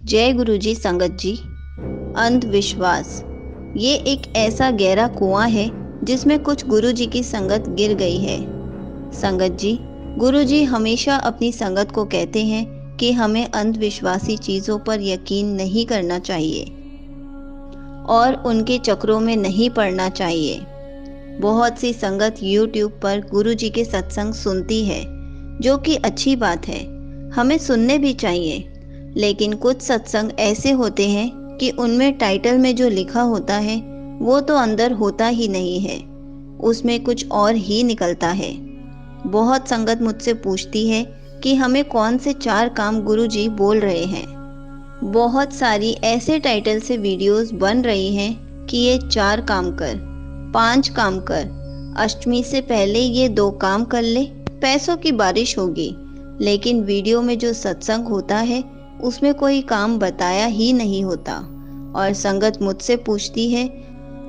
जय गुरु जी। संगत जी, अंधविश्वास ये एक ऐसा गहरा कुआं है जिसमें कुछ गुरु जी की संगत गिर गई है। संगत जी, गुरु जी हमेशा अपनी संगत को कहते हैं कि हमें अंधविश्वासी चीज़ों पर यकीन नहीं करना चाहिए और उनके चक्रों में नहीं पड़ना चाहिए। बहुत सी संगत YouTube पर गुरु जी के सत्संग सुनती है, जो कि अच्छी बात है, हमें सुनने भी चाहिए। लेकिन कुछ सत्संग ऐसे होते हैं कि उनमें टाइटल में जो लिखा होता है वो तो अंदर होता ही नहीं है, उसमें कुछ और ही निकलता है। बहुत संगत मुझसे पूछती है कि हमें कौन से 4 काम गुरु जी बोल रहे हैं। बहुत सारी ऐसे टाइटल से वीडियोस बन रही हैं कि ये 4 काम कर, 5 काम कर, अष्टमी से पहले ये 2 काम कर ले, पैसों की बारिश होगी। लेकिन वीडियो में जो सत्संग होता है उसमें कोई काम बताया ही नहीं होता। और संगत मुझसे पूछती है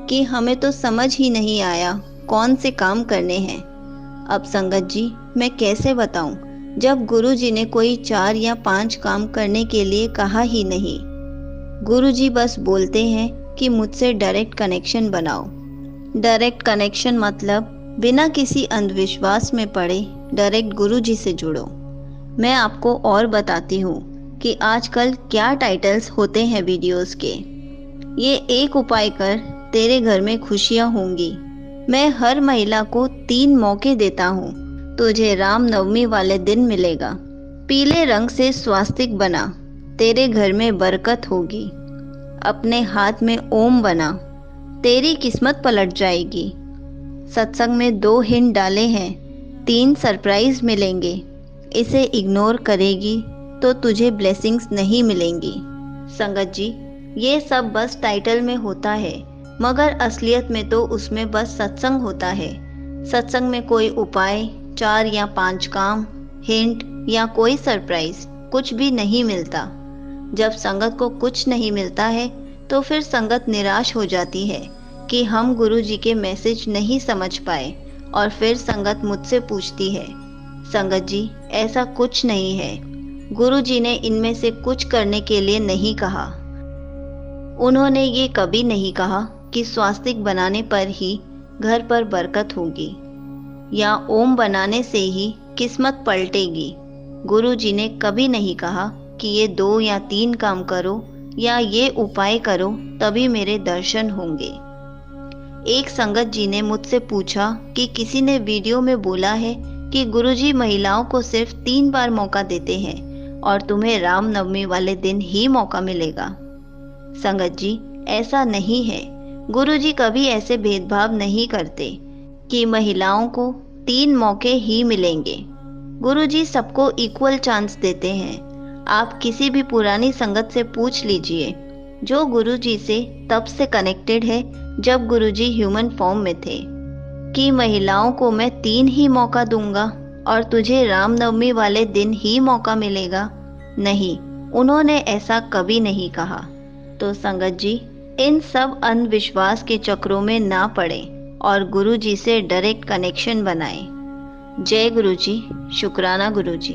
कि हमें तो समझ ही नहीं आया कौन से काम करने हैं। अब संगत जी, मैं कैसे बताऊं जब गुरु जी ने कोई 4 या 5 काम करने के लिए कहा ही नहीं। गुरु जी बस बोलते हैं कि मुझसे डायरेक्ट कनेक्शन बनाओ। डायरेक्ट कनेक्शन मतलब बिना किसी अंधविश्वास में पड़े डायरेक्ट गुरु जी से जुड़ो। मैं आपको और बताती हूँ कि आजकल क्या टाइटल्स होते हैं वीडियोस के। ये एक उपाय कर, तेरे घर में खुशियाँ होंगी। मैं हर महिला को 3 मौके देता हूँ, तुझे राम नवमी वाले दिन मिलेगा। पीले रंग से स्वास्तिक बना, तेरे घर में बरकत होगी। अपने हाथ में ओम बना, तेरी किस्मत पलट जाएगी। सत्संग में 2 हिंट डाले हैं, 3 सरप्राइज मिलेंगे। इसे इग्नोर करेगी तो तुझे ब्लेसिंग्स नहीं मिलेंगी। संगत जी, ये सब बस टाइटल में होता है, मगर असलियत में तो उसमें बस सत्संग होता है। सत्संग में कोई उपाय, 4 या 5 काम, हिंट या कोई सरप्राइज कुछ भी नहीं मिलता। जब संगत को कुछ नहीं मिलता है तो फिर संगत निराश हो जाती है कि हम गुरु जी के मैसेज नहीं समझ पाए। और फिर संगत मुझसे पूछती है, संगत जी ऐसा कुछ नहीं है, गुरु जी ने इनमें से कुछ करने के लिए नहीं कहा। उन्होंने ये कभी नहीं कहा कि स्वास्तिक बनाने पर ही घर पर बरकत होगी या ओम बनाने से ही किस्मत पलटेगी। गुरु जी ने कभी नहीं कहा कि ये 2 या 3 काम करो या ये उपाय करो तभी मेरे दर्शन होंगे। एक संगत जी ने मुझसे पूछा कि किसी ने वीडियो में बोला है कि गुरुजी महिलाओं को सिर्फ 3 बार मौका देते हैं और तुम्हें रामनवमी वाले दिन ही मौका मिलेगा। संगत जी, ऐसा नहीं है। गुरुजी कभी ऐसे भेदभाव नहीं करते कि महिलाओं को 3 मौके ही मिलेंगे। गुरुजी सबको इक्वल चांस देते हैं। आप किसी भी पुरानी संगत से पूछ लीजिए जो गुरुजी से तब से कनेक्टेड है जब गुरुजी ह्यूमन फॉर्म में थे, कि महिलाओं को मैं 3 ही मौका दूंगा और तुझे रामनवमी वाले दिन ही मौका मिलेगा। नहीं, उन्होंने ऐसा कभी नहीं कहा। तो संगत जी, इन सब अंधविश्वास के चक्रों में ना पड़े और गुरु जी से डायरेक्ट कनेक्शन बनाएं। जय गुरु जी। शुक्राना गुरु जी।